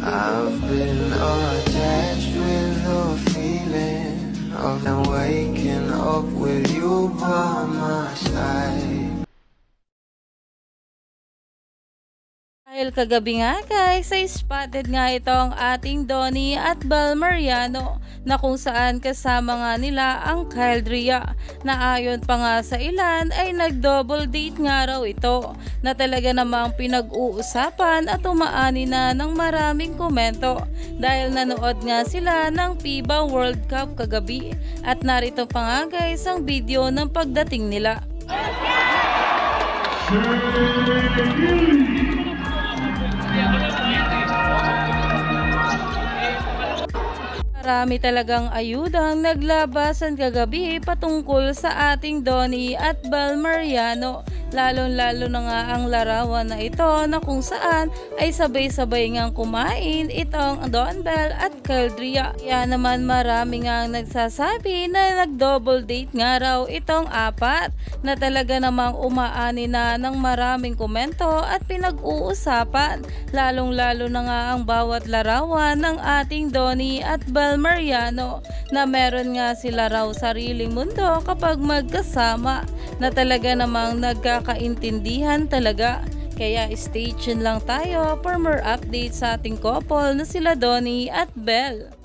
I've been attached with the feeling of now waking up with you by my side. Dahil kagabi nga guys, ay spotted nga itong ating Donnie at Bel Mariano na kung saan kasama nga nila ang Kyle Drea na ayon pa nga sa ilan ay nag-double date nga raw ito na talaga namang pinag-uusapan at umaani na ng maraming komento dahil nanood nga sila ng FIBA World Cup kagabi at narito pa nga guys ang video ng pagdating nila. Marami talagang ayudang naglabasan kagabi patungkol sa ating Donnie at Bel Mariano. Lalo na nga ang larawan na ito na kung saan ay sabay-sabay ngang kumain itong Don Bel at Kyle Drea. Kaya naman marami ngang nagsasabi na nag-double date nga raw itong apat na talaga namang umaani na ng maraming komento at pinag-uusapan. Lalo na nga ang bawat larawan ng ating Donnie at Bel Mariano na meron nga sila raw sariling mundo kapag magkasama na talaga namang nagkakaintindihan talaga. Kaya stay tuned lang tayo for more updates sa ating couple na sila Donnie at Bel.